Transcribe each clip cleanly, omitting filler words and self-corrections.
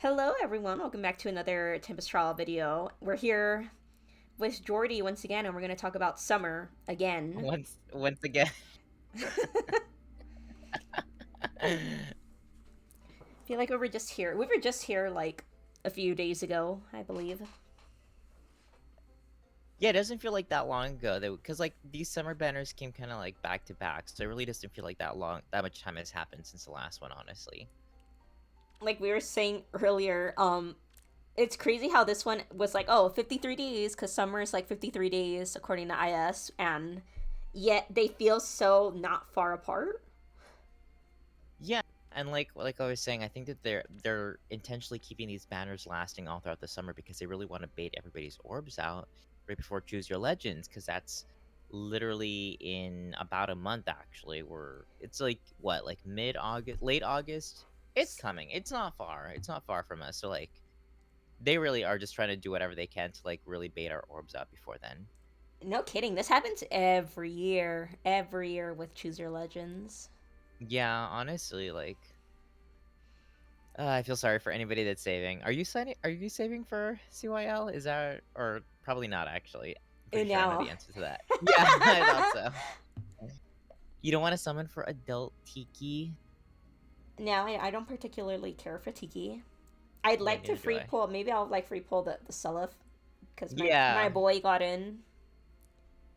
Hello, everyone. Welcome back to another Tempest Trial video. We're here with Jordy once again, and we're going to talk about summer again. Once again. I feel like we were just here. We were just here like a few days ago, I believe. Yeah, it doesn't feel like that long ago though, because like these summer banners came kind of like back to back, so it really doesn't feel like that much time has happened since the last one, honestly. Like we were saying earlier, it's crazy how this one was like, oh, 53 days, because summer is like 53 days according to IS, and yet they feel so not far apart. Yeah, and like I was saying, I think that they're intentionally keeping these banners lasting all throughout the summer because they really want to bait everybody's orbs out right before Choose Your Legends, because that's literally in about a month actually. Where it's like what, like mid-August, late August. It's coming. It's not far. It's not far from us. So like they really are just trying to do whatever they can to like really bait our orbs out before then. No kidding. This happens every year with Choose Your Legends. Yeah, honestly, like I feel sorry for anybody that's saving. Are you saving for CYL? Is that, or probably not actually? I'm pretty sure I know No. the answer to that. Yeah, I thought so. You don't want to summon for adult Tiki? No, I don't particularly care for Tiki. I'd Yeah, like to neither do free I. pull. Maybe I'll like free pull the Seliph because my Yeah. boy got in.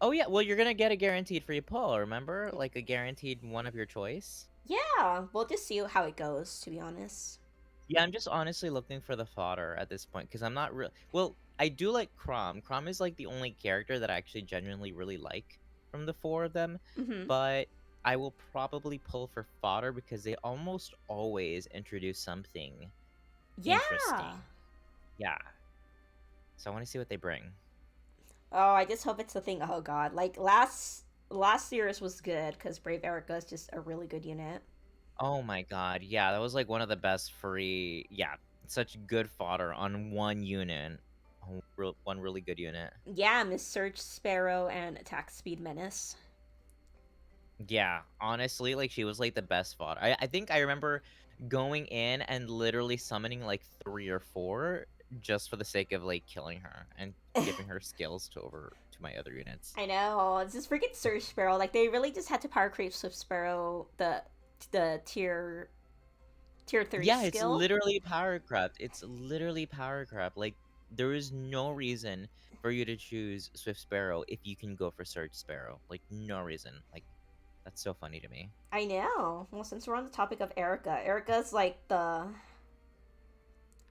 Oh yeah. Well, you're gonna get a guaranteed free pull. Remember, like a guaranteed one of your choice. Yeah, we'll just see how it goes. To be honest. Yeah, I'm just honestly looking for the fodder at this point because I'm not real. Well, I do like Crom. Crom is like the only character that I actually genuinely really like from the four of them, Mm-hmm. but I will probably pull for fodder because they almost always introduce something Yeah. interesting. Yeah, so I want to see what they bring. Oh, I just hope it's the thing. Oh God, like last year's was good because Brave Erika is just a really good unit. Oh my god, yeah, that was like one of the best free. Yeah, such good fodder on one unit, one really good unit. Yeah, Miss Surge Sparrow and Attack Speed Menace. Yeah, honestly, like she was like the best fodder. I think I remember going in and literally summoning like three or four just for the sake of like killing her and giving her skills to over to my other units. I know. It's just freaking Surge Sparrow. Like they really just had to power creep Swift Sparrow the tier three Yeah, it's skill. literally power crept. It's literally power crept. Like there is no reason for you to choose Swift Sparrow if you can go for Surge Sparrow. Like no reason. Like that's so funny to me. I know. Well, since we're on the topic of Erica, Erica's like the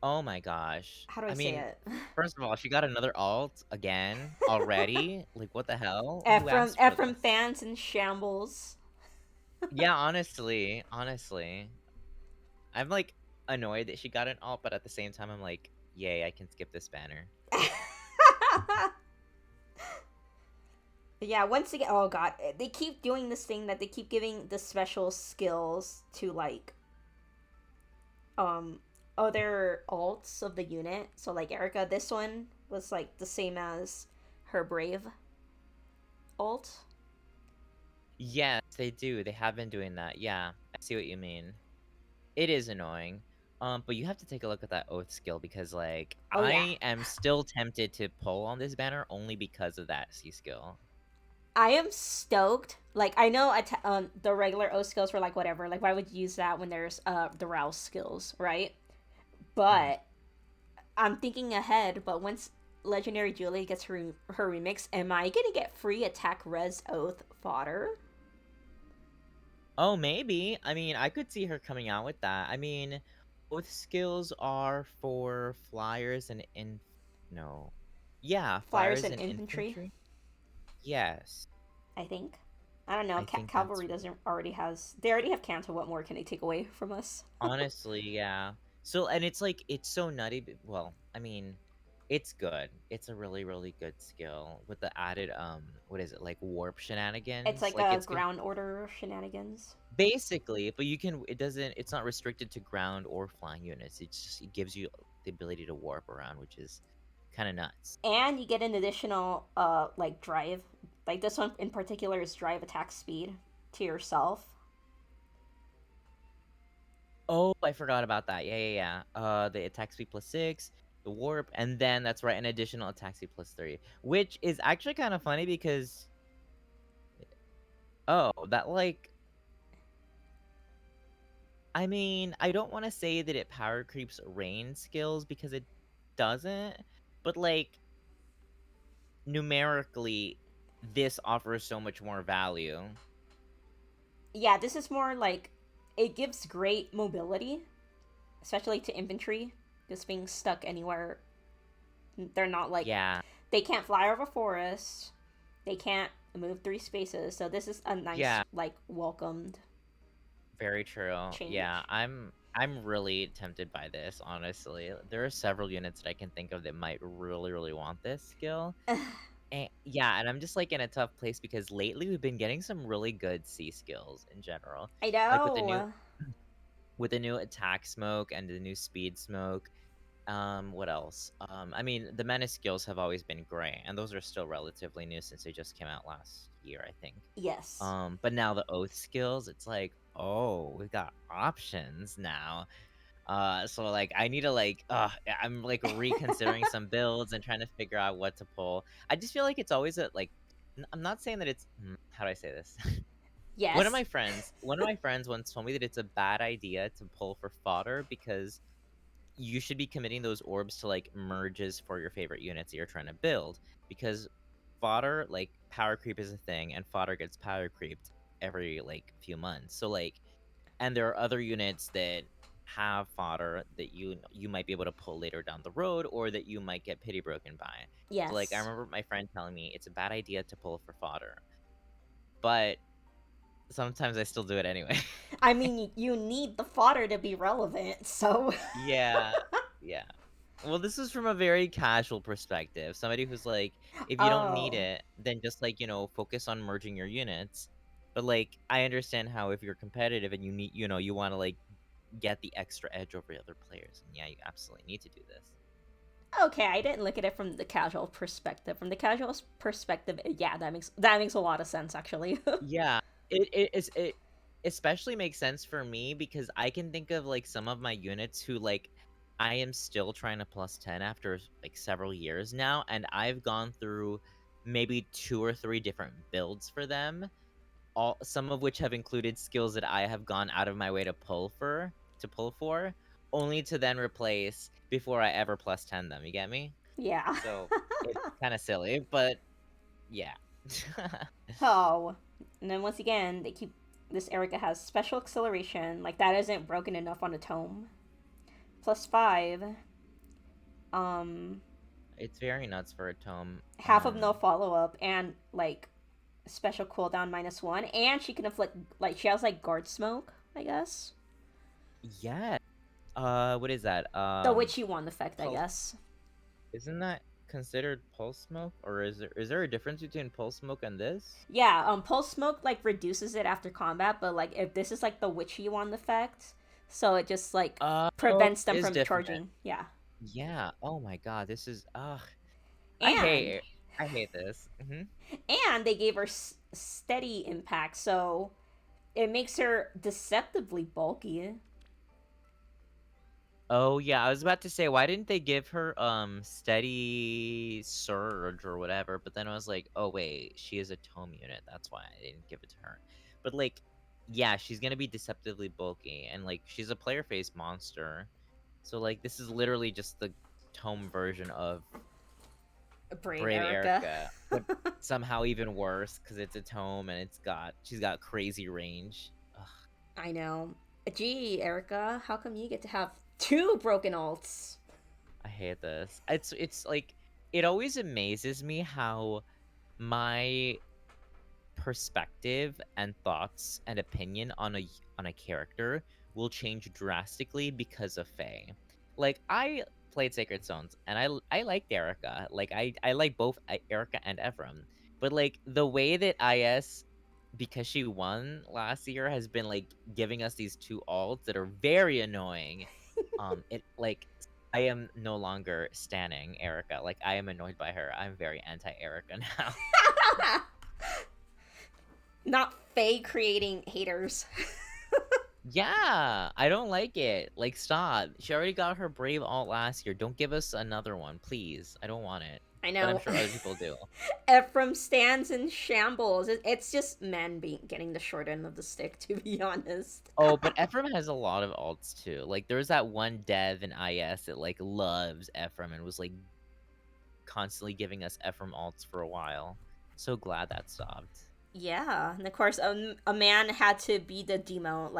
Oh my gosh. how do I I say mean, it? first of all, she got another alt again already. Like, what the hell? Who Ephraim asked for Ephraim this? fans in shambles. Yeah, honestly. I'm like annoyed that she got an alt, but at the same time, I'm like, yay, I can skip this banner. Yeah, once again, oh god, they keep doing this thing that they keep giving the special skills to like um other alts of the unit. So like Erica, this one was like the same as her brave alt. Yes, they do. They have been doing that. Yeah, I see what you mean. It is annoying. But you have to take a look at that oath skill because, like, Oh yeah. I am still tempted to pull on this banner only because of that C skill. I am stoked. Like I know the regular O skills were like whatever. Like why would you use that when there's the Rouse skills, right? Mhm. But I'm thinking ahead. But once Legendary Julie gets her remix, am I gonna get free attack res oath fodder? Oh, maybe. I mean, I could see her coming out with that. I mean, both skills are for flyers and no. Yeah, Flyers flyers and and infantry, infantry. Yes, I think. I don't know. I think that's Cavalry doesn't already has. They already have Canto. What more can they take away from us? honestly, yeah. So, and it's like it's so nutty. Well, I mean, it's good. It's a really, really good skill with the added what is it, like warp It's shenanigans? like Like a it's ground order shenanigans. basically, but you can. It's not restricted to ground or flying units. It gives you the ability to warp around, which is kind of nuts. And you get an additional like drive. Like this one in particular is drive attack speed to yourself. Oh, I forgot about that. Yeah, yeah, yeah. The attack speed +6, the warp, and then that's right, an additional attack speed +3, which is actually kind of funny because oh, that like I mean, I don't want to say that it power creeps rain skills because it doesn't, but like numerically, this offers so much more value. Yeah, this is more like it gives great mobility, especially to infantry, just being stuck anywhere. They're not like Yeah, they can't fly over forests, they can't move through spaces. So this is a nice yeah, like welcomed very true. Yeah, change. I'm really tempted by this, honestly. There are several units that I can think of that might really, really want this skill. And yeah, and I'm just like in a tough place because lately we've been getting some really good C skills in general. I Like with the new know. with the new attack smoke and the new speed smoke. What else? I mean, the menace skills have always been great, and those are still relatively new since they just came out last year, I think. Yes. But now the oath skills, it's like, oh, we've got options now. So like I need to like I'm like reconsidering some builds and trying to figure out what to pull. I just feel like it's always a like I'm not saying that it's how do I say this? Yes. One of my friends once told me that it's a bad idea to pull for fodder because you should be committing those orbs to like merges for your favorite units that you're trying to build because fodder like power creep is a thing and fodder gets power creeped every like few months. So like and there are other units that have fodder that you might be able to pull later down the road or that you might get pity broken by. So like I Yes. remember my friend telling me it's a bad idea to pull for fodder, but sometimes I still do it anyway. I mean, you need the fodder to be relevant, so. Yeah, yeah. Well, this is from a very casual perspective. Somebody who's like, if you don't need Oh. it, then just like, focus on merging your units. But like, I understand how if you're competitive and you need, you want to like get the extra edge over the other players. And yeah, you absolutely need to do this. Okay, I didn't look at it from the casual perspective. From the casual perspective, yeah, that makes a lot of sense actually. Yeah, it especially makes sense for me because I can think of like some of my units who like I am still trying to +10 after like several years now, and I've gone through maybe two or three different builds for them, all some of which have included skills that I have gone out of my way to pull for, only to then replace before I ever +10 them. You get me? Yeah. So it's kind of silly, but yeah. Oh, and then once again, they keep this Erika has special acceleration, like that isn't broken enough on a tome. +5, um, It's very nuts for a tome. half of no follow up, and like special cooldown -1, and she can inflict like she has like guard smoke, I guess. Yeah. What is that? The witchy one effect, I Pulse. guess. Isn't that considered pulse smoke, or is there a difference between pulse smoke and this? Yeah, pulse smoke like reduces it after combat, but like if this is like the witchy one effect, so it just like Oh, prevents them it is from different. charging. Yeah. Yeah. Oh my God, this is ugh. I hate And it. I hate this. and they gave her steady impact, so it makes her deceptively bulky. Oh yeah, I was about to say why didn't they give her steady surge or whatever? But then I was like, oh wait, she is a tome unit. That's why I didn't give it to her. But like, yeah, she's gonna be deceptively bulky, and like she's a player face monster. So like, this is literally just the tome version of Brave Brave Erica. Erica, but somehow even worse because it's a tome and she's got crazy range. Ugh, I know. Gee, Erica, how come you get to have two broken alts? I hate this. It's like it always amazes me how my perspective and thoughts and opinion on a character will change drastically because of Faye. Like I played Sacred Stones and I liked Erica. Like I like both Erica and Ephraim. But like the way that IS because she won last year has been like giving us these two alts that are very annoying. It like I am no longer standing Erica. Like I am annoyed by her. I'm very anti Erica now. Not Faye creating haters. Yeah, I don't like it. Like, stop. She already got her brave alt last year. Don't give us another one, please. I don't want it. I But I'm know. sure other people do. From stands in shambles. It's just men being getting the short end of the stick, to be honest. Oh, but Ephraim has a lot of alts too. Like, there's that one dev in IS that like loves Ephraim and was like constantly giving us Ephraim alts for a while. So glad that stopped. Yeah, and of course, a man had to be the demo.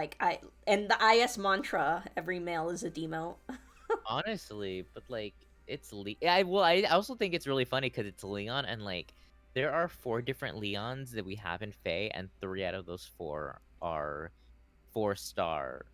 And the IS mantra: every male is a demo. Honestly, but like it's I well, I also think it's really funny because it's Leon and like there are 4 different Leons that we have in Fae, and 3 out of those 4 are 4-star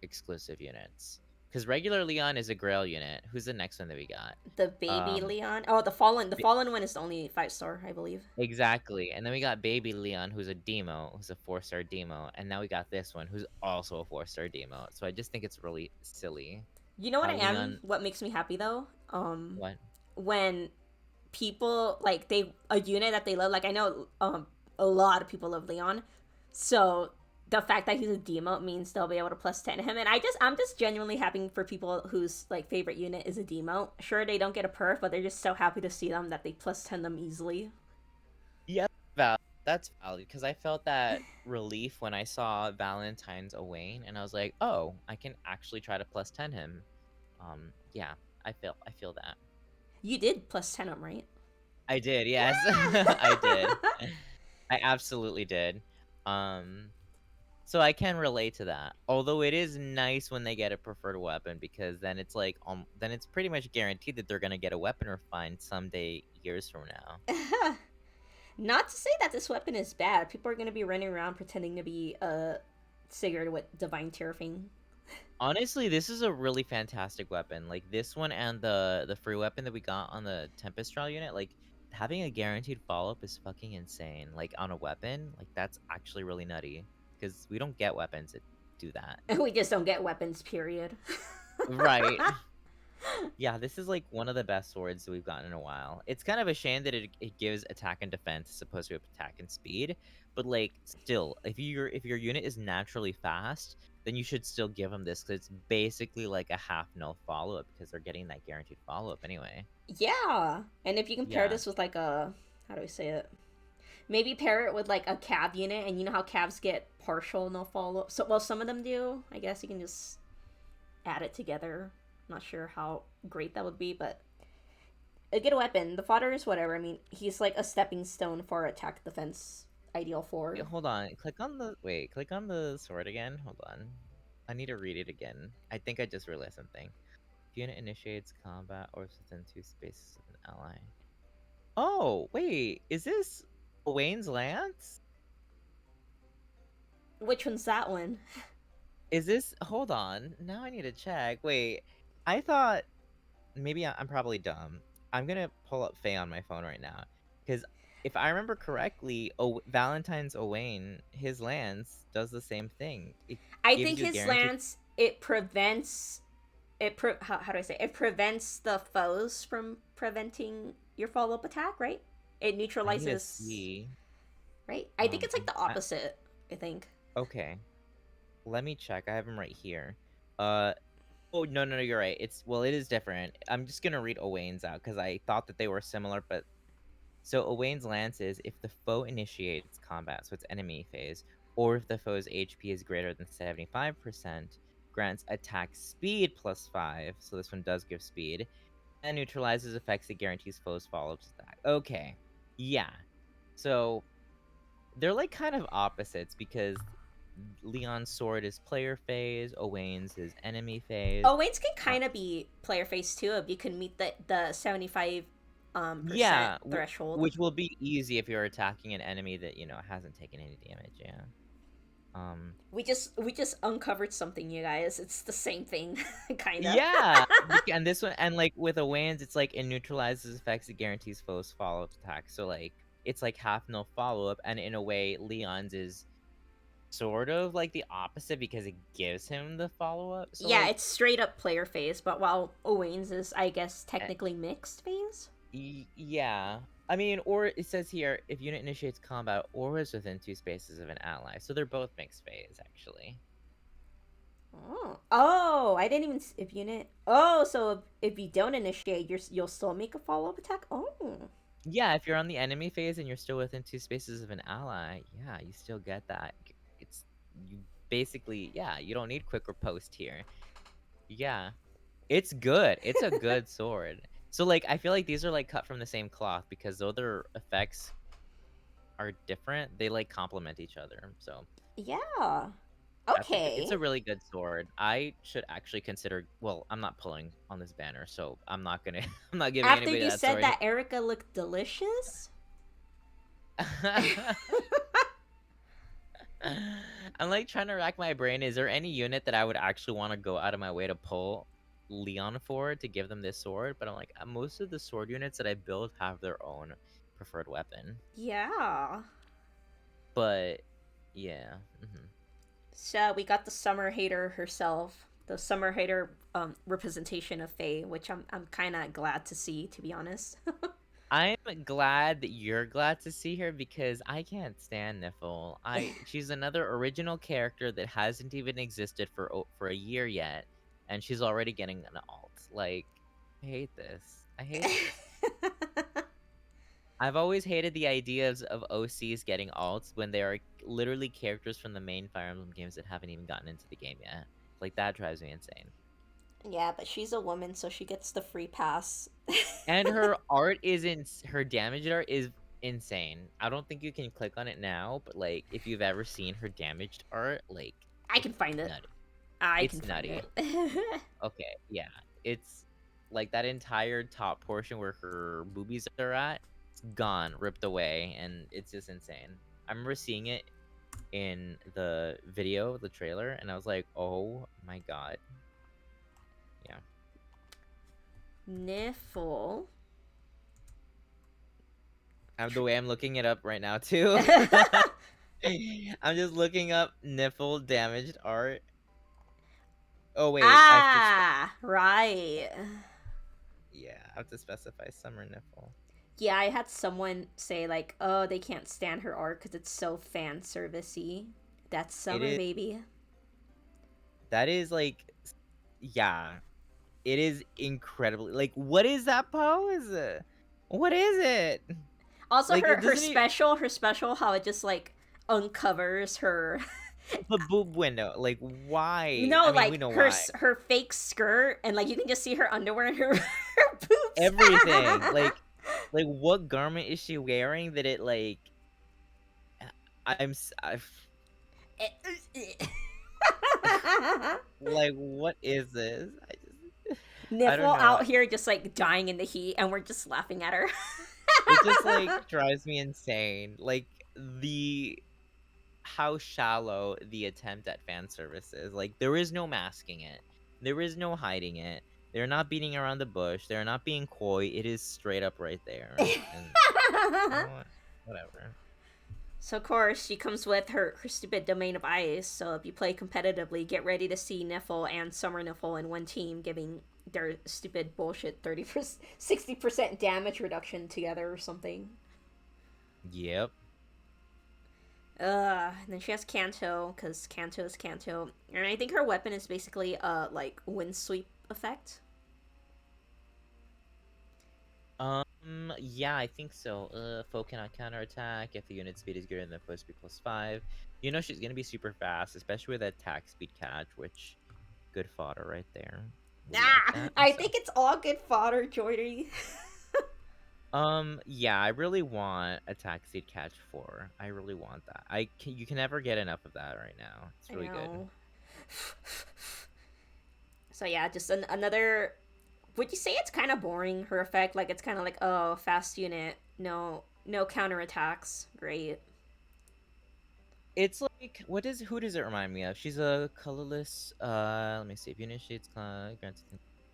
exclusive units. Because regular Leon is a Grail unit. Who's the next one that we got? The baby Um, Leon. Oh, the fallen. The ba- fallen one is the only 5-star, I believe. exactly. And then we got Baby Leon, who's a demo, who's a 4-star demo, and now we got this one, who's also a 4-star demo. So I just think it's really silly You know what how I am? Leon. What makes me happy though? What? When people like they a unit that they love. Like I know a lot of people love Leon, so the fact that he's a demote means they'll be able to plus 10 him. And I'm just genuinely happy for people whose like favorite unit is a demote. Sure, they don't get a perf, but they're just so happy to see them that they plus 10 them easily. Yep, valid. That's valid because I felt that relief when I saw Valentine's Owain, and I was like, oh, I can actually try to plus 10 him. Yeah, I feel that. You did plus 10 them, right? I did, yes, I did. I absolutely did. Um, so I can relate to that. Although it is nice when they get a preferred weapon because then it's like, then it's pretty much guaranteed that they're gonna get a weapon refined someday, years from now. Not to say that this weapon is bad. People are going to be running around pretending to be Sigurd with Divine Terrifying. Honestly, this is a really fantastic weapon. Like this one and the free weapon that we got on the Tempest trial unit, like having a guaranteed follow-up is fucking insane. Like on a weapon, like that's actually really nutty because we don't get weapons that do that. We just don't get weapons, period. Right. Yeah, this is like one of the best swords that we've gotten in a while. It's kind of a shame that it gives attack and defense as opposed to attack and speed, but like still, if your unit is naturally fast, then you should still give them this because it's basically like a half null follow up because they're getting that guaranteed follow up anyway. Yeah. And if you compare Yeah, this with like a, how do I say it? Maybe pair it with like a cav unit, and you know how cavs get partial no follow up. So well, some of them do. I guess you can just add it together. Not sure how great that would be, but a good weapon. The fodder is whatever. I mean, he's like a stepping stone for attack defense. Ideal for. wait, hold on. Click on the sword again. Hold on. I need to read it again. I think I just realized something. If unit initiates combat or within 2 spaces of an ally. Oh, wait, is this Wayne's Lance? Which one's that one? Is this? Hold on. Now I need to check. Wait, I thought maybe I'm probably dumb. I'm gonna pull up Faye on my phone right now because if I remember correctly, Valentine's Owain, his lance does the same thing. It I gives think you a his guaranteed. lance how do I say it prevents the foes from preventing your follow up attack, right? It I need to neutralizes, see. right? I think it's like the I, opposite. I think. okay. Let me check. I have him right here. Uh, Oh no, you're right. It is different. I'm just gonna read Owain's out because I thought that they were similar, but so Owain's lance is if the foe initiates combat, so it's enemy phase, or if the foe's HP is greater than 75%, grants attack speed +5. So this one does give speed, and neutralizes effects that guarantees foes follow-ups attack. Okay, yeah. So they're like kind of opposites because Leon's sword is player phase, Owain's is enemy phase. Oh, weights can kind of be player face too if you can meet the 75 percent Yeah, threshold. which will be easy if you're attacking an enemy that, hasn't taken any damage, yeah. Um, We just uncovered something, you guys. It's the same thing, kind of. yeah, and this one, and like with a Wayne's, it's like it neutralizes effects that guarantees foes follow-up attack. So like it's like half no follow-up, and in a way, Leon's is sort of like the opposite because it gives him the follow-up. So Yeah, like, it's straight up player phase, but while Owain's is, I guess, eh, technically mixed phase. yeah, I mean, or it says here if unit initiates combat or is within 2 spaces of an ally. So they're both mixed phase, actually. Oh, I didn't even if unit. Oh, so if you don't initiate, you'll still make a follow up attack. Oh, Yeah, if you're on the enemy phase and you're still within 2 spaces of an ally, yeah, you still get that. It's you basically, yeah, you don't need quick riposte here. Yeah, it's good. It's a good sword. So like, I feel like these are like cut from the same cloth because though their effects are different, they like complement each other. So yeah. it's Okay. a really good sword. I should actually consider. Well, I'm not pulling on this banner, so I'm not gonna. I'm not giving After anybody you that said sword. that Erika looked delicious. I'm like trying to rack my brain. Is there any unit that I would actually want to go out of my way to pull Leon for to give them this sword? But I'm like, most of the sword units that I build have their own preferred weapon. Yeah. But yeah. So we got the summer hater herself, the summer hater representation of Faye, which I'm kind of glad to see, to be honest. I'm glad that you're glad to see her because I can't stand Nifl. She's another original character that hasn't even existed for a year yet, and she's already getting an alt. Like, I hate this. I hate this. I've always hated the ideas of OCs getting alts when they are literally characters from the main Fire Emblem games that haven't even gotten into the game yet. Like that drives me insane. Yeah, but she's a woman, so she gets the free pass. And her art her damage art is insane. I don't think you can click on it now, but like if you've ever seen her damaged art, like I it's can find it. nutty. I can It's find nutty. it. Okay, yeah. It's like that entire top portion where her boobies are at, it's gone, ripped away, and it's just insane. I remember seeing it in the video, the trailer, and I was like, "Oh my god." Yeah. Nifl. The way I'm looking it up right now too. I'm just looking up nipple damaged art. Oh wait, I have to Right. yeah, I have to specify summer nipple. Yeah, I had someone say like, "Oh, they can't stand her art because it's so fan servicey." That's It summer, is baby. that is like yeah, it is incredibly like what is that pose? What is it? Also, Like it her doesn't even her special, how it just like uncovers her. the boob window. Like You why? know, I mean, we like know why. her fake skirt, and like you can just see her underwear and her boobs. Everything. Like what garment is she wearing that it like I like what is this? I don't Nifl know. out here just like dying in the heat, and we're just laughing at her. It just like drives me insane. Like the how shallow the attempt at fan service is. Like there is no masking it. There is no hiding it. They're not beating around the bush. They're not being coy. It is straight up right there. And you know what? Whatever. So of course she comes with her stupid domain of ice. So if you play competitively, get ready to see Nifl and Summer Nifl in one team giving their stupid bullshit 30% 60% damage reduction together or something. Yep. And then she has Kanto, because Kanto is Kanto. And I think her weapon is basically like wind sweep effect. Yeah, I think so. Foe cannot counterattack if the unit speed is greater than foe speed +5. You know she's gonna be super fast, especially with that attack speed catch, which good fodder right there. We like that. I So, think it's all good fodder, Jordy. yeah, I really want attack speed catch 4. I really want that. You can never get enough of that right now. It's I really good. know. So yeah, just another. Would you say it's kind of boring? Her effect, like it's kind of like, oh, fast unit, no counterattacks, great. It's like who does it remind me of? She's a colorless. Let me see. If you initiates grants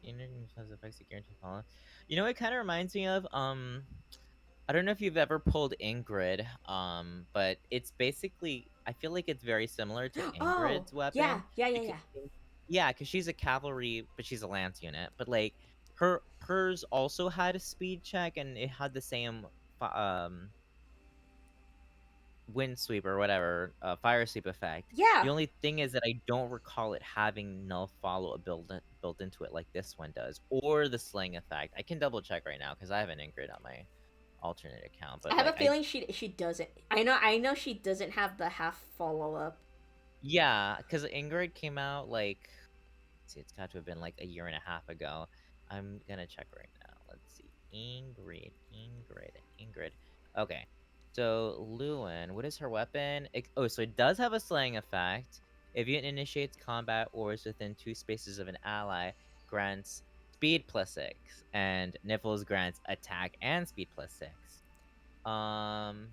unit has effects that guarantee follow. You know, it kind of reminds me of I don't know if you've ever pulled Ingrid, but it's basically I feel like it's very similar to Oh, Ingrid's yeah, weapon yeah, yeah, because yeah. yeah, because she's a cavalry, but she's a lance unit. But like hers also had a speed check and it had the same wind sweep or whatever, fire sweep effect. Yeah. The only thing is that I don't recall it having null follow up built into it like this one does, or the sling effect. I can double check right now because I have an Ingrid on my alternate account, I but have a like I feeling she doesn't. I know she doesn't have the half follow up. yeah, because Ingrid came out like let's see, it's got to have been like a year and a half ago. I'm gonna check right now. Let's see, Ingrid. Okay, so Lewin, what is her weapon? Oh, so it does have a slaying effect. If it initiates combat or is within 2 spaces of an ally, grants speed +6, and Nifl's grants attack and speed +6. Um,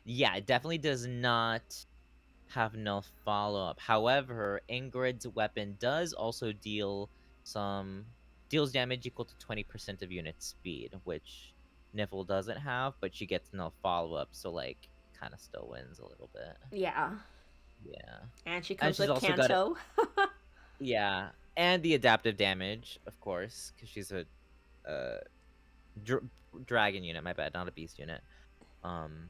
yeah, it definitely does not have no follow-up. However, Ingrid's weapon does also deals damage equal to 20% of unit speed, which Nifl doesn't have, but she gets no follow-up, so like kind of still wins a little bit. Yeah. Yeah. And she And comes she's with also got it. Kanto. Yeah, and the adaptive damage, of course, because she's a uh dragon unit. My bad, not a beast unit. Um,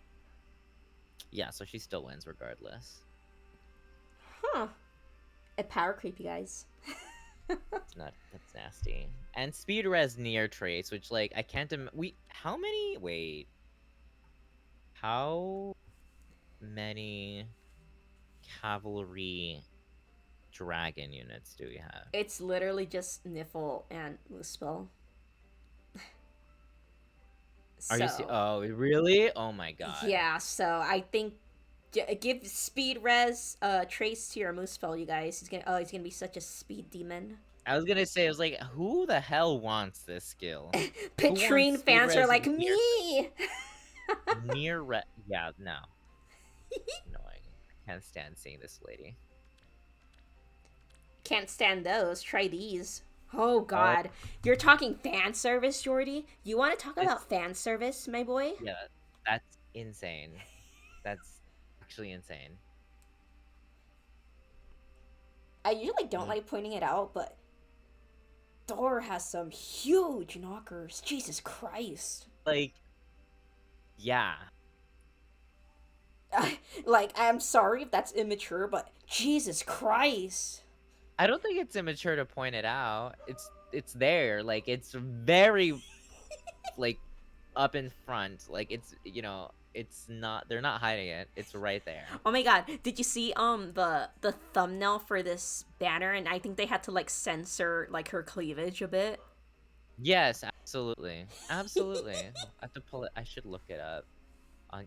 yeah, so she still wins regardless. Huh. A power creep, you guys. It's not that's nasty. And speed res near trace, which like I can't we how many how many cavalry dragon units do we have? It's literally just Nifl and Moosepel. Are you So oh really? Oh my god. yeah, so I think give speed res trace to your Moosepel, you guys. He's gonna be such a speed demon. I was gonna say I was like, who the hell wants this skill? Who wants Patrine speed fans are res like near me. yeah, no. Annoying. I can't stand seeing this lady. Can't stand those. Try these. Oh Oh, God, you're talking fan service, Jordy. You want to talk this about fan service, my boy? yeah, that's insane. That's actually insane. I usually don't Mm, like pointing it out, but Thor has some huge knockers. Jesus Christ. like, yeah. Like, I'm sorry if that's immature, but Jesus Christ. I don't think it's immature to point it out. It's there. Like it's very like up in front. Like it's it's not they're not hiding it. It's right there. Oh my God, did you see the thumbnail for this banner? And I think they had to like censor like her cleavage a bit. Yes, absolutely. Absolutely. I have to pull it. I should look it up.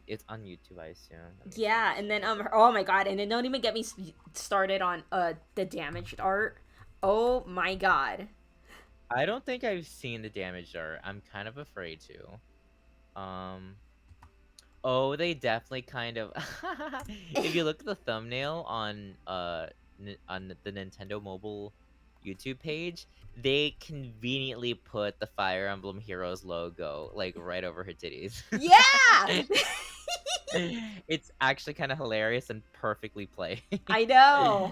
It's on YouTube, I assume. Let me Yeah, and then oh my God, and then don't even get me started on the damaged art. Oh my God. I don't think I've seen the damaged art. I'm kind of afraid to. Oh, they definitely kind of. If you look at the thumbnail on on the Nintendo Mobile YouTube page, they conveniently put the Fire Emblem Heroes logo like right over her titties. Yeah. It's actually kind of hilarious and perfectly played. I know.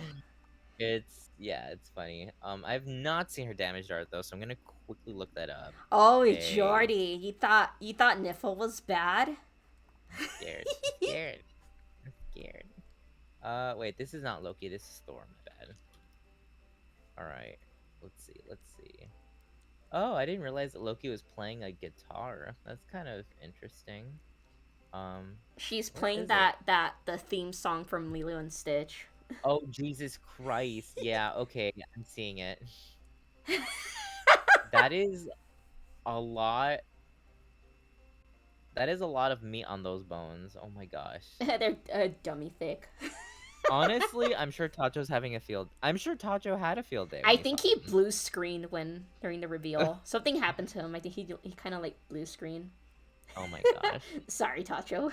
It's yeah, it's funny. I've not seen her damaged art though, so I'm gonna quickly look that up. Oh, Hey, Jordy, you thought Nifl was bad? I'm scared. I'm scared. I'm scared. Wait, this is not Loki. This is Thor. My bad. All right. Let's see. Let's see. Oh, I didn't realize that Loki was playing a guitar. That's kind of interesting. Um, She's where playing is it? that the theme song from Lilo and Stitch. Oh, Jesus Christ. Yeah, okay. I'm seeing it. That is a lot. That is a lot of meat on those bones. Oh my gosh. They're dummy thick. Honestly, I'm sure Tacho's having a field. I'm sure Tacho had a field day when I he saw think he them. blue screened when during the reveal. Something happened to him. I think he kind of like blue screen. Oh my gosh. Sorry, Tacho.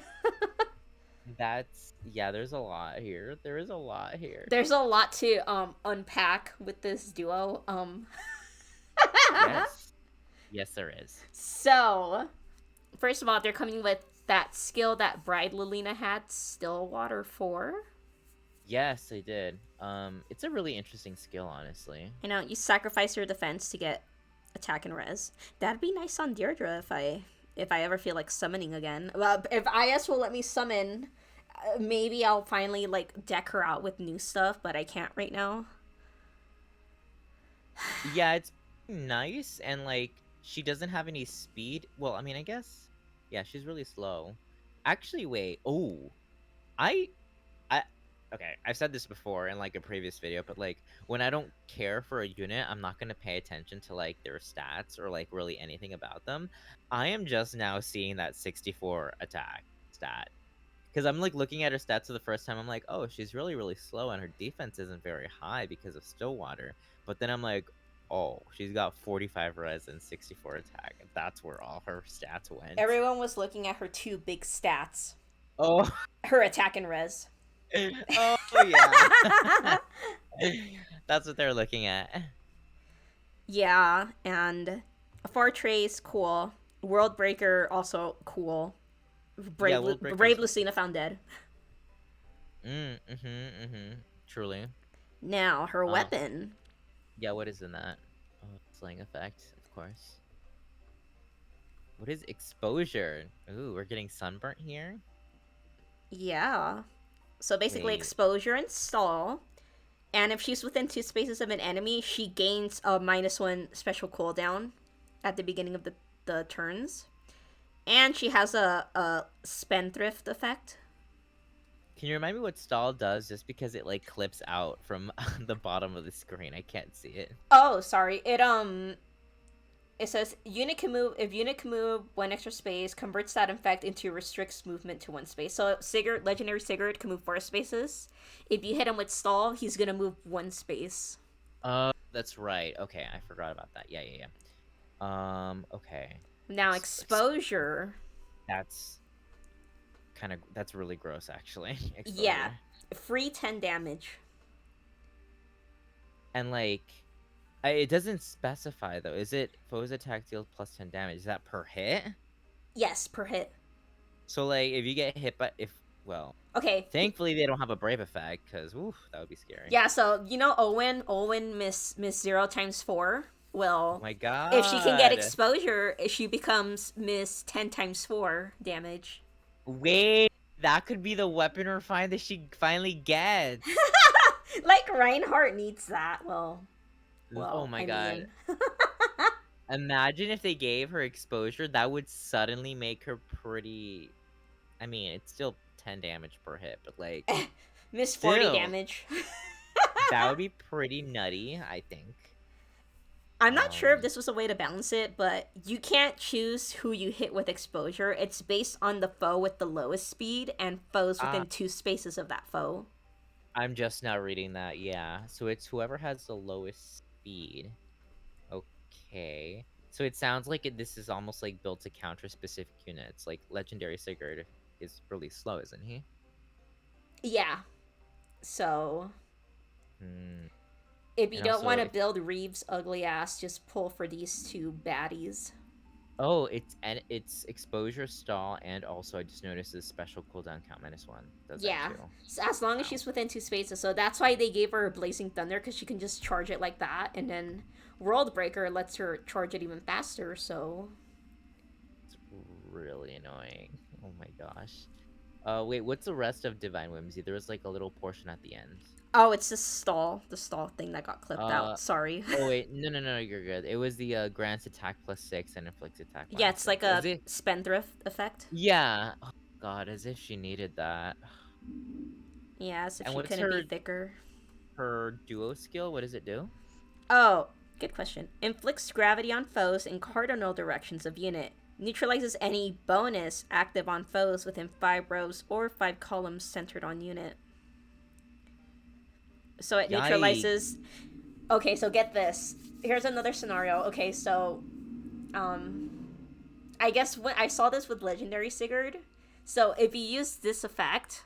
That's yeah, there's a lot here. There is a lot here. There's a lot to unpack with this duo. Yes. Yes, there is. So, first of all, they're coming with that skill that Bride Lilina had, Stillwater 4. Yes, they did. It's a really interesting skill, honestly. You sacrifice your defense to get attack and res. That'd be nice on Deirdre if I ever feel like summoning again. Well, if IS will let me summon, maybe I'll finally like deck her out with new stuff, but I can't right now. Yeah, it's nice, and like she doesn't have any speed. Well, I mean, I guess yeah, she's really slow. Actually, wait. Oh, I I okay, I've said this before in like a previous video, but like when I don't care for a unit, I'm not gonna pay attention to like their stats or like really anything about them. I am just now seeing that 64 attack stat. Because I'm like looking at her stats for the first time. I'm like, oh, she's really, really slow, and her defense isn't very high because of Stillwater. But then I'm like, oh, she's got 45 res and 64 attack. And that's where all her stats went. Everyone was looking at her two big stats, Oh, her attack and res. oh yeah. That's what they're looking at. Yeah, and Far Trace, cool. World Breaker, also cool. Yeah, Brave, World Brave Breaker's. Lucina found dead. Truly. Now, her Uh, weapon. yeah, what is in that? Oh, slaying effect, of course. What is exposure? Ooh, we're getting sunburnt here. Yeah. So basically, Wait. exposure and stall. And if she's within 2 spaces of an enemy, she gains a -1 special cooldown at the beginning of the turns. And she has a spendthrift effect. Can you remind me what stall does? Just because it like clips out from the bottom of the screen, I can't see it. Oh, sorry. It says unit can move if unit can move 1 extra space, converts that effect into restricts movement to 1 space. So Sigurd, legendary Sigurd, can move 4 spaces. If you hit him with stall, he's gonna move 1 space. That's right. Okay, I forgot about that. Yeah. Okay. Now exposure. That's that's really gross, actually. Yeah, Exposure. free 10 damage. And like, it doesn't specify though. Is it foes attack deals plus 10 damage? Is that per hit? Yes, per hit. So like, if you get hit by well, Okay. thankfully they don't have a brave effect, because oof, that would be scary. Yeah, so you know Owen miss 0 times 4. Oh Well, my if she can get god. exposure, she becomes miss 10 times 4 damage. Wait, that could be the weapon refine that she finally gets. Like Reinhardt needs that. Well, Oh my I god. mean, Imagine if they gave her exposure, that would suddenly make her pretty. I mean, it's still 10 damage per hit, but like, miss 40 still, damage. that would be pretty nutty, I think. I'm not sure if Um, this was a way to balance it, but you can't choose who you hit with exposure. It's based on the foe with the lowest speed and foes uh, within 2 spaces of that foe. I'm just now reading that, yeah. So it's whoever has the lowest speed. Okay. So it sounds like this is almost like built to counter specific units. Like Legendary Sigurd is really slow, isn't he? Yeah. So Hmm. if you And don't also, want to build Reeve's ugly ass, just pull for these two baddies. oh, it's exposure, stall, and also I just noticed this special cooldown count -1 does that Yeah. too. So as long as Wow. she's within 2 spaces. So that's why they gave her Blazing Thunder, because she can just charge it like that. And then World Breaker lets her charge it even faster. So It's really annoying. Oh my gosh. Wait, what's the rest of Divine Whimsy? There was like a little portion at the end. oh, it's the stall thing that got clipped Uh, out. Sorry. oh wait, no, you're good. It was the grants attack +6 and inflicts attack Yeah, it's like -6. Is a it? spendthrift effect. Yeah. Oh god, as if she needed that. Yeah, as if And she what's couldn't be thicker. her duo skill? What does it do? Oh, good question. Inflicts gravity on foes in cardinal directions of unit. Neutralizes any bonus active on foes within 5 rows or 5 columns centered on unit. So it Yikes. neutralizes. Okay, so get this. Here's another scenario. Okay, so I guess when I saw this with Legendary Sigurd. So if you use this effect,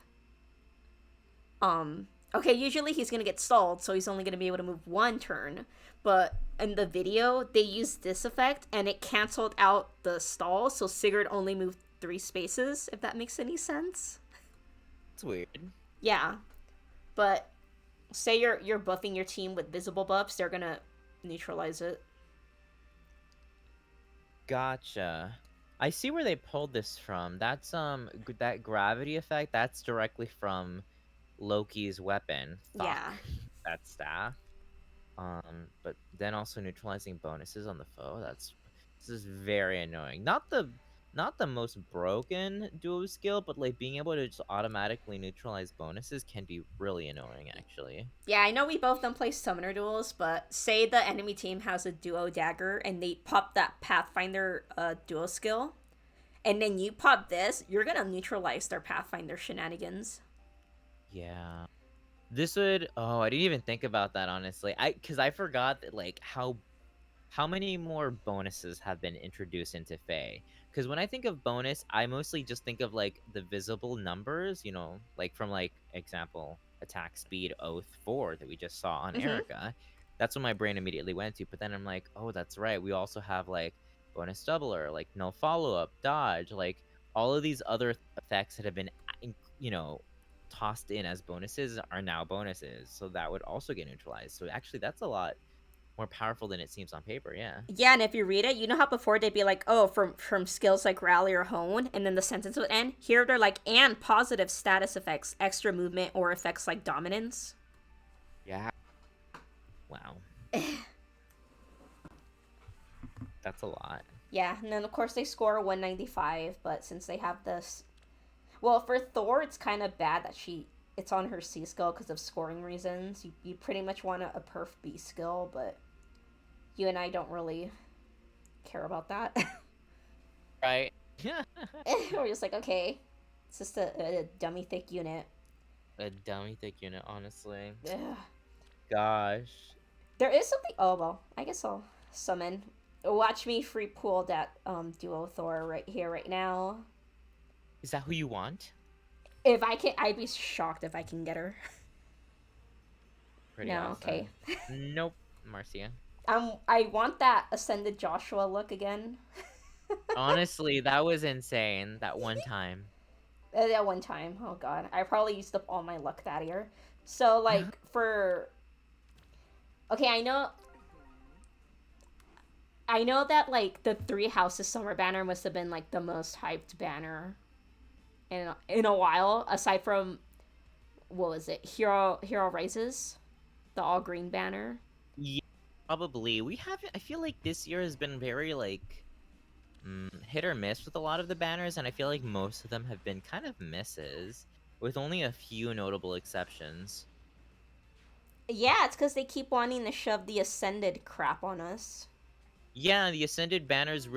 okay, usually he's gonna get stalled, so he's only gonna be able to move 1 turn. But in the video, they used this effect and it canceled out the stall, so Sigurd only moved 3 spaces, if that makes any sense. It's weird. Yeah. But say you're buffing your team with visible buffs, they're gonna neutralize it. Gotcha. I see where they pulled this from. That's that gravity effect. That's directly from Loki's weapon, Thok, Yeah. that staff. But then also neutralizing bonuses on the foe. This is very annoying. Not the most broken duo skill, but like being able to just automatically neutralize bonuses can be really annoying actually. Yeah, I know we both don't play summoner duels, but say the enemy team has a duo dagger and they pop that Pathfinder duo skill, and then you pop this, you're gonna neutralize their Pathfinder shenanigans. Yeah. This would I didn't even think about that honestly. Cuz I forgot that like how many more bonuses have been introduced into Fae? Because when I think of bonus, I mostly just think of like the visible numbers, like from like example, attack speed, oath, 4 that we just saw on Mm-hmm. Erika. That's what my brain immediately went to. But then I'm like, oh, that's right. We also have like bonus doubler, like no follow up, dodge, like all of these other effects that have been, you know, tossed in as bonuses are now bonuses. So that would also get neutralized. So actually, that's a lot more powerful than it seems on paper. Yeah. Yeah, and if you read it, you know how before they'd be like, "Oh, from skills like rally or hone," and then the sentence would end. Here they're like, "And positive status effects, extra movement, or effects like dominance." Yeah. Wow. That's a lot. Yeah, and then of course they score 195, but since they have this, well, for Thor, it's kind of bad that it's on her C skill because of scoring reasons. You pretty much want a perf B skill, but you and I don't really care about that. Right. Yeah. We're just like, okay, it's just a dummy thick unit. A dummy thick unit, honestly. Ugh. Gosh. There is something. Oh well, I guess I'll summon. Watch me free pool that duo Thor right here, right now. Is that who you want? If I can, I'd be shocked if I can get her. Pretty No, okay. awesome. Nope, Marcia. I want that ascended Joshua look again. Honestly, that was insane that one time. That one time, oh god, I probably used up all my luck that year. So like for okay, I know that like the Three Houses Summer banner must have been like the most hyped banner in a while, aside from what was it, Hero Rises, the all green banner. Yeah, probably. We haven't. I feel like this year has been very like hit or miss with a lot of the banners, and I feel like most of them have been kind of misses, with only a few notable exceptions. Yeah, it's because they keep wanting to shove the Ascended crap on us. Yeah, the Ascended heroes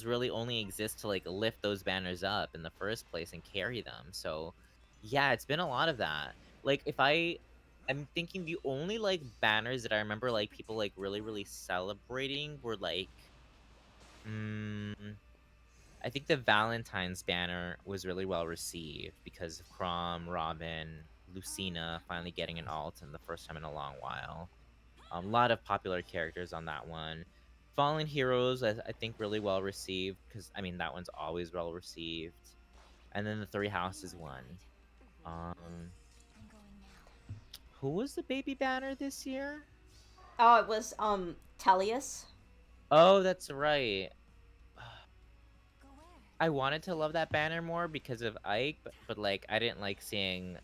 really only exist to like lift those banners up in the first place and carry them. So, yeah, it's been a lot of that. Like I'm thinking the only like banners that I remember like people like really really celebrating were like mm, I think the Valentine's banner was really well received because of Crom, Robin, Lucina finally getting an alt in the first time in a long while. A lot of popular characters on that one. Fallen Heroes, I think, really well received because I mean that one's always well received. And then the Three Houses one. Um, who was the baby banner this year? Oh, it was Tellius. Oh, that's right. I wanted to love that banner more because of Ike, but like I didn't like seeing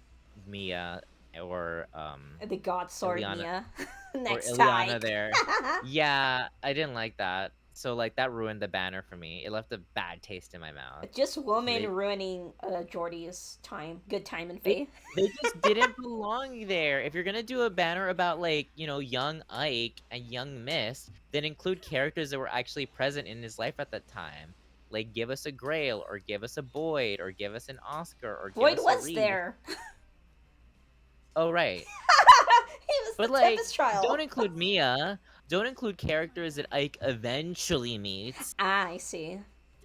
Mia or The God Sword Ileana Mia or next to Ileana Ike. there. Yeah, I didn't like that. So like that ruined the banner for me. It left a bad taste in my mouth. Just 'Cause woman ruining Jordy's good time in they Faith. they just didn't belong there. If you're gonna do a banner about like, young Ike and young Miss, then include characters that were actually present in his life at that time. Like give us a Grail or give us a Boyd or give us an Oscar or give Boyd us a was Reed. there. Oh right. He was But the like, Tempest don't Trial. include Mia. Don't include characters that Ike eventually meets. Ah, I see.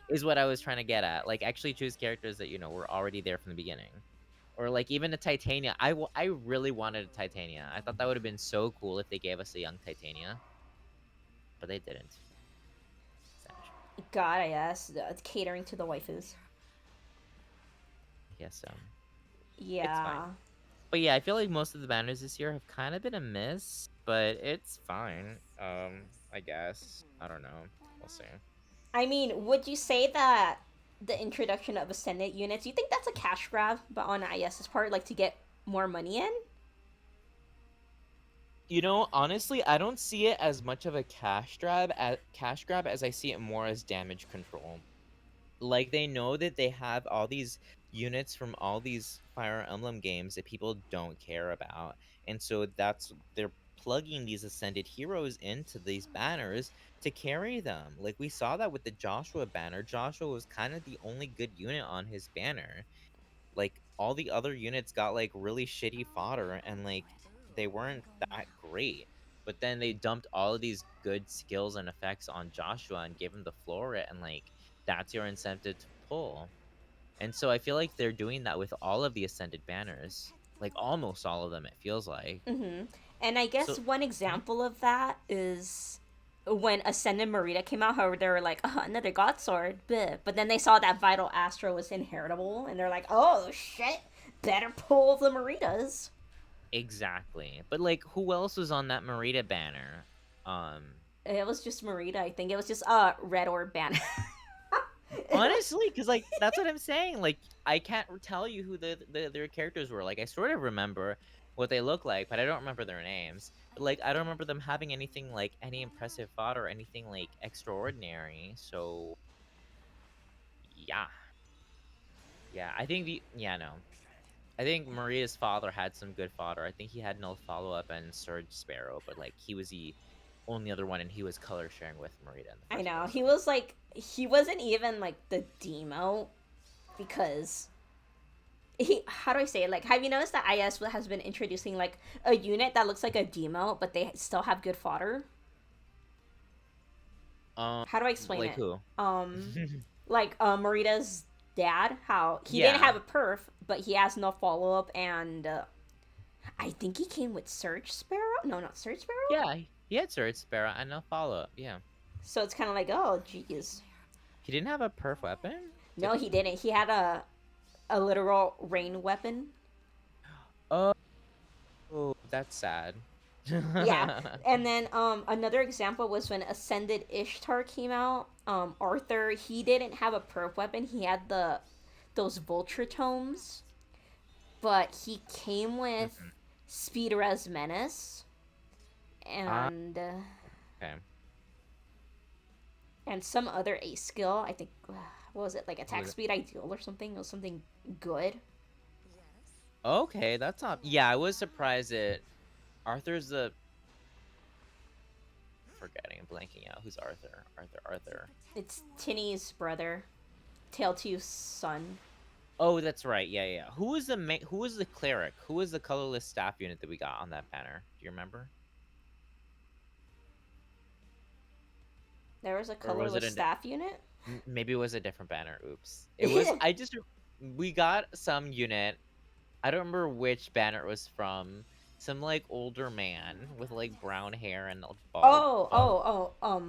Is what I was trying to get at. Like, actually choose characters that were already there from the beginning, or like even a Titania. I really wanted a Titania. I thought that would have been so cool if they gave us a young Titania, but they didn't. Sad. God, I guess catering to the waifus. Yes, it's fine. Yeah. But yeah, I feel like most of the banners this year have kind of been a miss, but it's fine. I guess I don't know. We'll see. I mean, would you say that the introduction of ascendant units, you think that's a cash grab, but on IS's part, like to get more money in? Honestly, I don't see it as much of a cash grab as I see it more as damage control. Like they know that they have all these units from all these Fire Emblem games that people don't care about. And so they're plugging these ascended heroes into these banners to carry them. Like we saw that with the Joshua banner. Joshua was kind of the only good unit on his banner. Like all the other units got like really shitty fodder and like they weren't that great. But then they dumped all of these good skills and effects on Joshua and gave him the floret and like that's your incentive to pull. And so I feel like they're doing that with all of the ascended banners. Like almost all of them it feels like. Mm-hmm. And I guess So one mhm. example of that is when Ascended Marita came out. However, they were like, oh, another God Sword, bleh. But then they saw that Vital Astro was inheritable, and they're like, oh shit, better pull the Maritas. Exactly. But like who else was on that Merida banner? Um It was just Marita, I think. It was just Red Orb Ban. Honestly, because like that's what I'm saying. Like I can't tell you who their characters were. Like I sort of remember what they look like, but I don't remember their names. But like I don't remember them having anything like any impressive fodder or anything like extraordinary. So yeah, yeah. I think the yeah no. I think Maria's father had some good fodder. I think he had no follow up and Surge Sparrow, but like he was the only other one, and he was color sharing with Maria in the I first know. place. He was like, he wasn't even like the demo because how do I say it? Like, have you noticed that IS has been introducing like a unit that looks like a demo, but they still have good fodder? Um, How do I explain like it? who? Um, like Marita's dad, how he didn't Yeah. have a perf, but he has no follow up, and I think he came with Surge Sparrow. No, not Surge Sparrow. Yeah, he had Surge Sparrow and no follow up. Yeah. So it's kind of like, oh, geez. He didn't have a perf weapon? Did No, he he? didn't. He had a literal rain weapon. Oh, that's sad. Yeah, and then another example was when Ascended Ishtar came out. Arthur, he didn't have a perp weapon. He had those vulture tomes, but he came with Mhm. Speed Res Menace Ah, okay. and some other ace skill. I think what was it, like Who attack was it? speed ideal or something? It was something good. Okay, that's not. Yeah, I was surprised that Arthur's the. Forgetting, blanking out. Who's Arthur? Arthur. It's Tinny's brother, Tail 2's son. Oh, that's right. Yeah, yeah. Who was the cleric? Who was the colorless staff unit that we got on that banner? Do you remember? There was a Or was it colorless staff unit. maybe it was a different banner. Oops. It was I just we got some unit. I don't remember which banner it was from. Some like older man with like brown hair and a Oh, bald. oh, oh,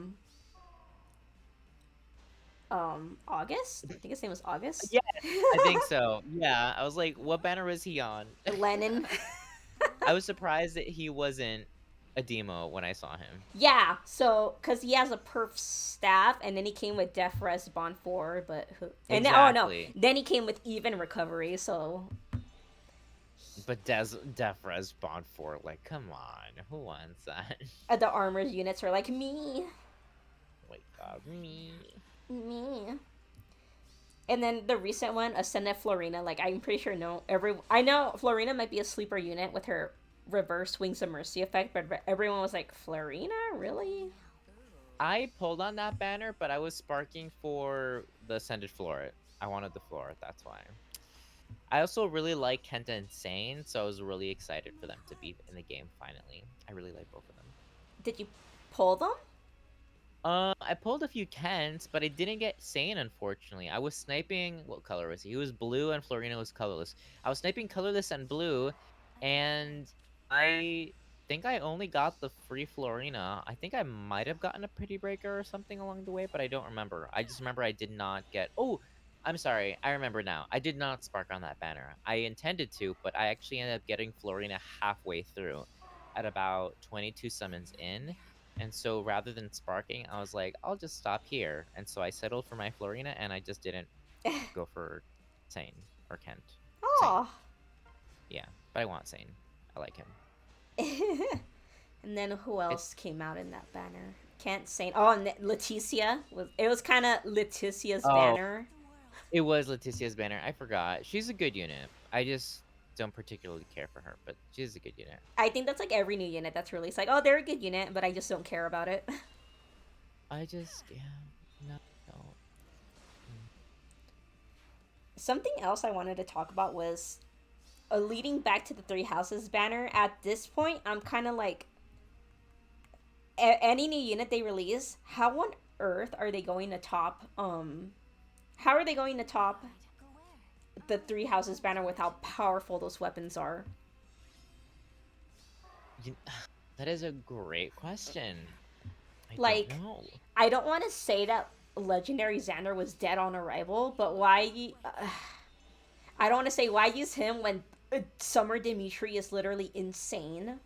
August. I think his name was August. Yeah, I think so. Yeah, I was like, what banner was he on? Lennon. I was surprised that he wasn't a demo when I saw him. Yeah, so because he has a perf staff, and then he came with Def Res Bond 4, but and then, oh no, Exactly. then he came with even recovery. So But Defra's Bond 4, like, come on, who wants that? the armored units are like me, Like, me. me. And then the recent one, Ascendant Florina, like I'm pretty sure I know Florina might be a sleeper unit with her reverse Wings of Mercy effect, but everyone was like, Florina, really? I pulled on that banner, but I was sparking for the Ascended Floret. I wanted the Floret, that's why. I also really like Kenta and Sane, so I was really excited for them to be in the game finally. I really like both of them. Did you pull them? I pulled a few Kents, but I didn't get Sane, unfortunately. I was sniping. What color was he? He was blue, and Florina was colorless. I was sniping colorless and blue, and I think I only got the free Florina. I think I might have gotten a Pretty Breaker or something along the way, but I don't remember. I just remember I did not get. Oh, I'm sorry. I remember now. I did not spark on that banner. I intended to, but I actually ended up getting Florina halfway through, at about 22 summons in. And so rather than sparking, I was like, I'll just stop here. And so I settled for my Florina, and I just didn't go for Sane or Kent. Sane, Oh. yeah, but I want Sane. I like him. And then who It else came out in that banner? Can't say. Oh, and Leticia was. It was kind of Leticia's oh, banner. it was Leticia's banner. I forgot. She's a good unit. I just don't particularly care for her, but she's a good unit. I think that's like every new unit that's released. Like, oh, they're a good unit, but I just don't care about it. I just no, no. Something else I wanted to talk about was leading back to the Three Houses banner. At this point, I'm kind of like, any new unit they release, how on earth are they going to top? How are they going to top the Three Houses banner with how powerful those weapons are? You, that is a great question. I don't Like, know. I don't want to say that Legendary Xander was dead on arrival, but why? I don't want to say why use him when Summer Dimitri is literally insane.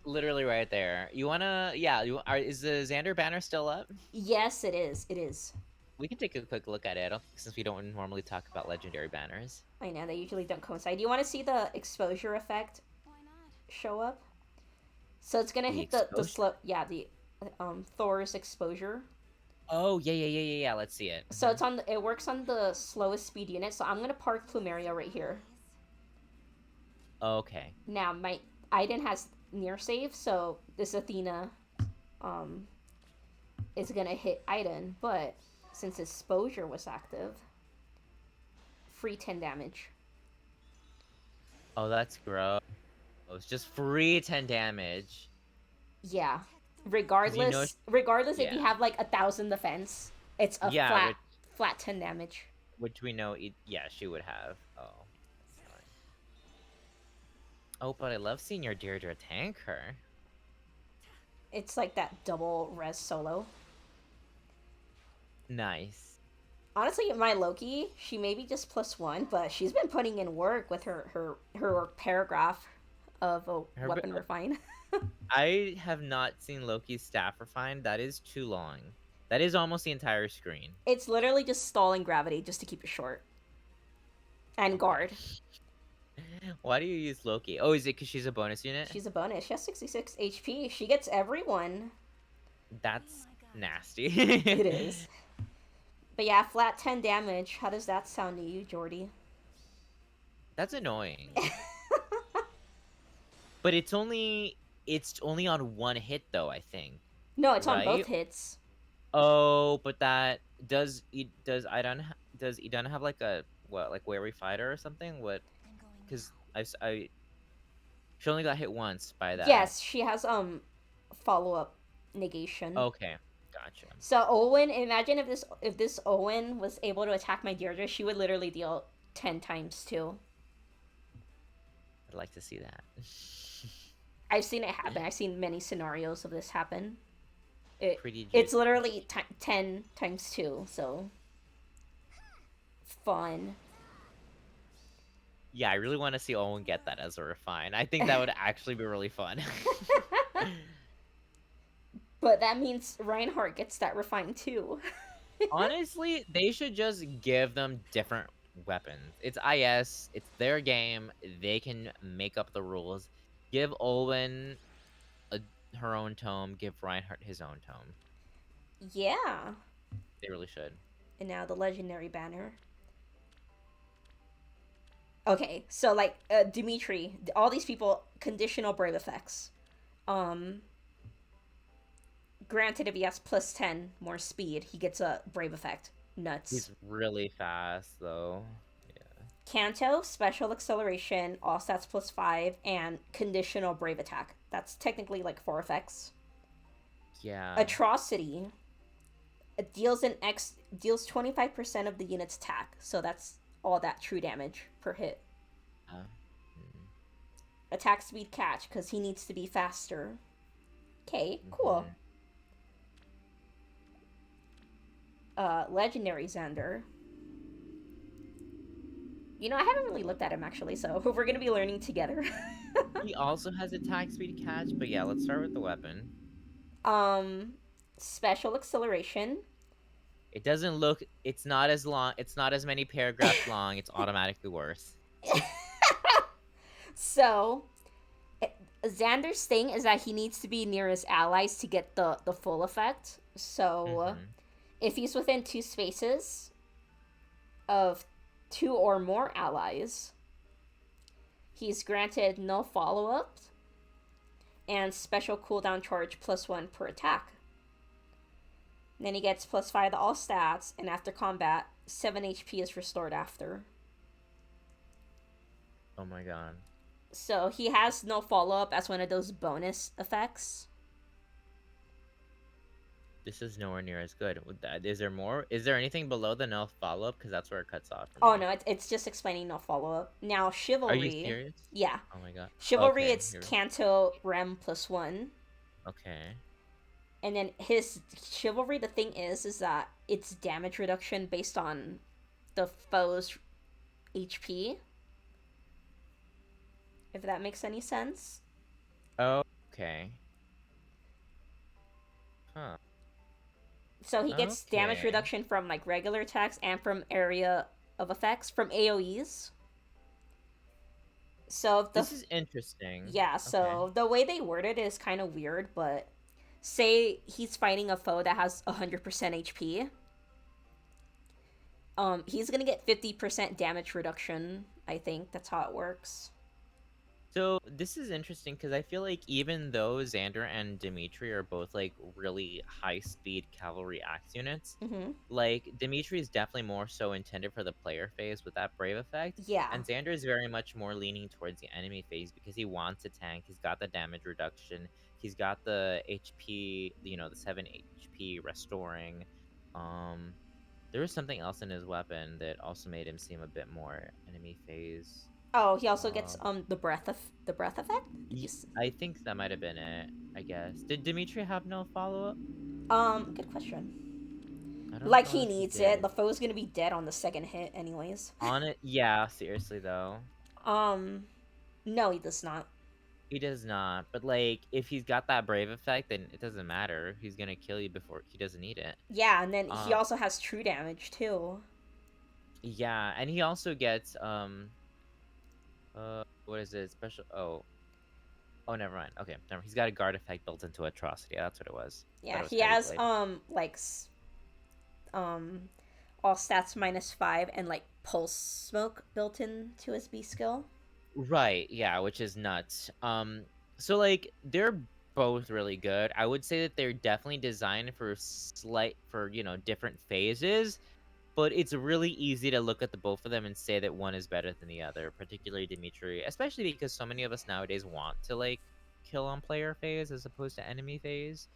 Literally right there. You wanna? Yeah. Is the Xander banner still up? Yes, it is. It is. We can take a quick look at it since we don't normally talk about legendary banners. I know they usually don't coincide. Do you want to see the exposure effect show up? So it's gonna The hit the exposure. slow. Yeah, the Thor's exposure. Oh yeah. Let's see it. So it's on. It works on the slowest speed unit. So I'm gonna park Plumeria right here. Okay. Now my Iden has near save, so this Athena um is gonna hit Iden, but since exposure was active, free 10 damage. Oh, that's gross. Just free 10 damage. Yeah. Cause you know, Regardless if yeah, you have like 1,000 defense, it's a yeah, flat 10 damage. which we know, yeah, she would have. Oh, sorry. Oh, but I love seeing your Deirdre tank her. It's like that double res solo. Nice. Honestly, my Loki, she may be just +1, but she's been putting in work with her paragraph of a Her, weapon refine. I have not seen Loki's staff refined. That is too long. That is almost the entire screen. It's literally just stalling gravity just to keep it short. And Okay. guard. Why do you use Loki? Oh, is it because she's a bonus unit? She's a bonus. She has 66 HP. She gets everyone. That's nasty. It is. But yeah, flat 10 damage. How does that sound to you, Jordy? That's annoying. But it's only on one hit though, I think. No, it's on Right? both hits. Oh, but that does Idan have like a what, like wary fighter or something? What? Because I she only got hit once by that. Yes, she has follow up negation. Okay, gotcha. So Owen, imagine if this Owen was able to attack my Deirdre, she would literally deal 10 times too. I'd like to see that. I've seen it happen. I've seen many scenarios of this happen. Pretty It's juicy. literally 10 times 2, so fun. Yeah, I really want to see Owen get that as a refine. I think that would actually be really fun. But that means Reinhardt gets that refined too. Honestly, they should just give them different weapons. It's IS, it's their game. They can make up the rules. Give Owen a, her own tome, give Reinhardt his own tome. Yeah. They really should. And now the legendary banner. Okay, so like Dimitri, all these people conditional brave effects. Um Granted, if he has +10 more speed, he gets a brave effect. Nuts. He's really fast though. Yeah. Kanto, special acceleration, all stats +5, and conditional brave attack. That's technically like 4 effects. Yeah. Atrocity, it deals 25% of the unit's attack, so that's all that true damage per hit. Mm. Attack speed catch, because he needs to be faster. Okay, cool. Legendary Xander. You know, I haven't really looked at him actually, so we're gonna be learning together. He also has attack speed catch, but yeah, let's start with the weapon. Um, special acceleration. It doesn't look. It's not as long. It's not as many paragraphs long. It's automatically worse. So Xander's thing is that he needs to be near his allies to get the full effect. So Mm-hmm. if he's within two spaces of two or more allies, he's granted no follow up and special cooldown charge +1 per attack. And then he gets +5 to all stats, and after combat, 7 HP is restored after. Oh my god. So he has no follow up as one of those bonus effects. This is nowhere near as good. Is there more? Is there anything below the no follow up? Because that's where it cuts off for Oh me. no, it's just explaining no follow up. Now Are you chivalry, serious? yeah, Oh my god. chivalry Okay. it's Here. Canto Rem +1, Okay. and then his chivalry. The thing is that it's damage reduction based on the foe's HP. If that makes any sense. Okay. Huh. So he gets damage Okay. reduction from like regular attacks and from area of effects from AoEs. So the This is interesting. yeah, Okay. so the way they word it is kind of weird, but say he's fighting a foe that has 100% HP. He's gonna get 50% damage reduction. I think that's how it works. So this is interesting because I feel like even though Xander and Dimitri are both like really high speed cavalry axe units, Mm-hmm. like Dimitri is definitely more so intended for the player phase with that brave effect, Yeah. and Xander is very much more leaning towards the enemy phase because he wants a tank. He's got the damage reduction. He's got the HP, the 7 HP restoring. Um, there was something else in his weapon that also made him seem a bit more enemy phase. Oh, he also gets Um, the breath effect. I think that might have been it. I guess. Did Dimitri have no follow up? Good question. I don't Like know he if he needs it. did. The foe's gonna be dead on the second hit, anyways. On it, yeah. Seriously though, um, no, he does not. he does not. But like, if he's got that brave effect, then it doesn't matter. He's gonna kill you before he doesn't need it. Yeah, and then he Uh, also has true damage too. yeah, and he also gets what is it? Special. Oh, never mind. Okay, never. He's got a guard effect built into atrocity. That's what it was. Thought Yeah, it was he heavy has blade. um all stats -5 and like pulse smoke built into his B skill. Right, yeah, which is nuts. So like they're both really good. I would say that they're definitely designed for different phases, but it's really easy to look at the both of them and say that one is better than the other, particularly Dimitri, especially because so many of us nowadays want to like kill on player phase as opposed to enemy phase.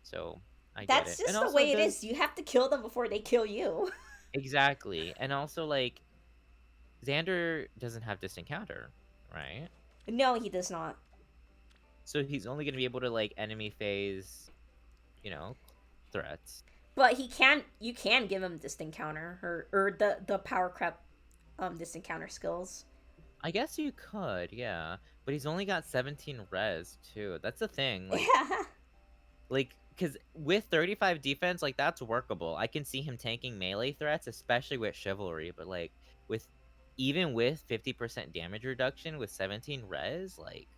So I get That's it. And just the also way it does is. You have to kill them before they kill you. exactly. And also like Xander doesn't have distant counter, right? No, he does not. So he's only going to be able to like enemy phase, you know, threats. But he can. You can give him distant counter or the power crep distant counter skills. I guess you could, yeah. But he's only got 17 res too. That's the thing. Like cuz with 35 defense, like that's workable. I can see him tanking melee threats, especially with chivalry, but like with even with 50% damage reduction with 17 res, like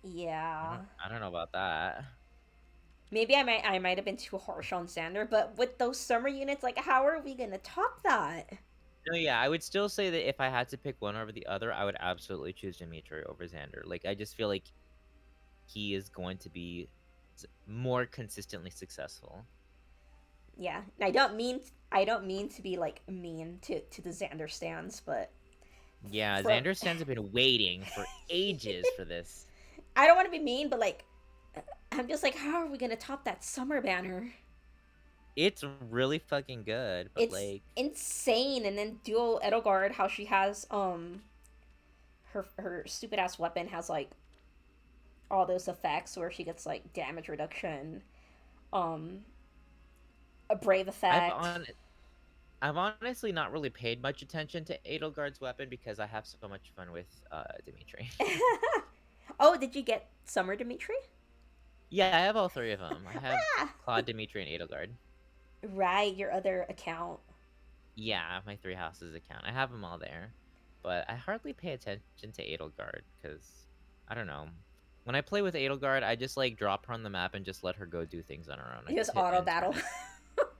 I Yeah. don't I don't know about that. Maybe I might have been too harsh on Xander, but with those summer units, like how are we gonna top that? No, yeah, I would still say that if I had to pick one over the other, I would absolutely choose Dimitri over Xander. Like, I just feel like he is going to be more consistently successful. Yeah, I don't mean to be like mean to the Xander stands, but Yeah, from Xander stands have been waiting for ages for this. I don't want to be mean, but like I'm just like, how are we gonna top that summer banner? It's really fucking good, but It's like, insane. And then dual Edelgard, how she has her stupid ass weapon has like all those effects where she gets like damage reduction, um, a brave I've effect. on I've honestly not really paid much attention to Edelgard's weapon because I have so much fun with Dimitri. Oh, did you get Summer Dimitri? Yeah, I have all three of them. I have Ah, Claude, Dimitri, and Edelgard. right, your other account. Yeah, my three houses account. I have them all there, but I hardly pay attention to Edelgard because I don't know. When I play with Edelgard, I just like drop her on the map and just let her go do things on her own. I Just just hit auto end battle. turn.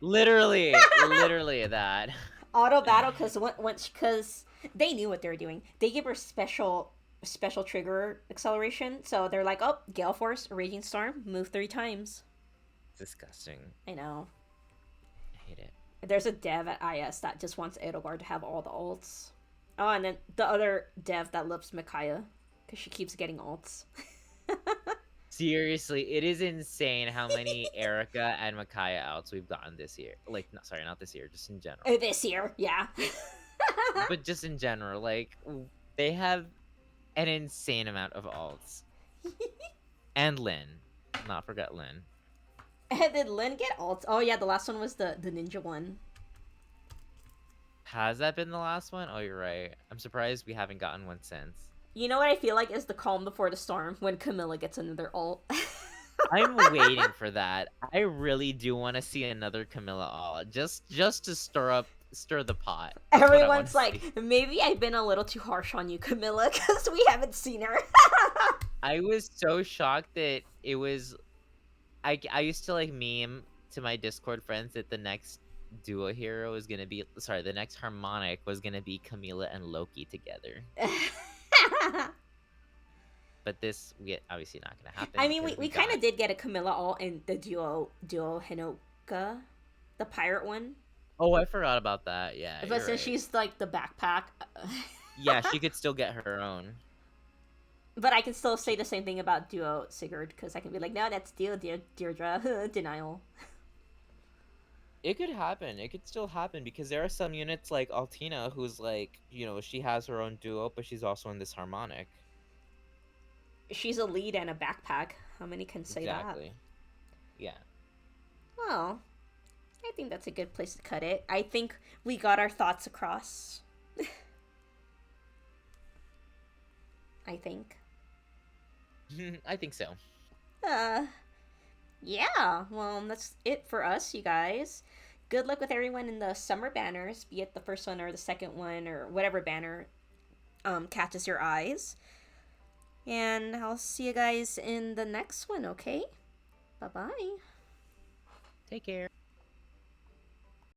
Literally that. Auto battle because once because they knew what they were doing. They give her special trigger acceleration, so they're like, oh, Gale Force, Raging Storm, move 3 times. Disgusting. I know. I hate it. There's a dev at IS that just wants Edelgard to have all the ults. Oh, and then the other dev that loves Micaiah because she keeps getting ults. Seriously, it is insane how many Erika and Micaiah outs we've gotten this year. Like, no, sorry, not this year, just in general. This year, yeah. But just in general, like, they have an insane amount of alts. And Lynn. Not forget Lynn. Did Lynn get ults? Oh yeah, the last one was the ninja one. Has that been the last one? Oh, you're right. I'm surprised we haven't gotten one since. You know what I feel like is the calm before the storm when Camilla gets another ult. I'm waiting for that. I really do want to see another Camilla all just to stir the pot. That's what I want Everyone's to like, see. maybe I've been a little too harsh on you, Camilla, because we haven't seen her. I was so shocked that it was I used to like meme to my Discord friends that the next duo hero was gonna be the next harmonic was gonna be Camila and Loki together. But this we obviously not gonna happen I mean, because we we kind got of did get a Camilla ult in the duo Hinoka, the pirate one. Oh, I forgot about that. Yeah, But you're since right. she's like the backpack, Yeah, she could still get her own. but I can still say She the same thing about duo Sigurd because I can be like, no, that's Deirdre denial. It could happen. It could still happen because there are some units like Altina who's like, she has her own duo, but she's also in this harmonic. She's a lead and a backpack. How many can say that? Exactly. Yeah. Well, I think that's a good place to cut it. I think we got our thoughts across. I think. I think so. Uh, yeah. Well, that's it for us, you guys. Good luck with everyone in the summer banners, be it the first one or the second one or whatever banner catches your eyes. And I'll see you guys in the next one, okay? Bye bye. Take care.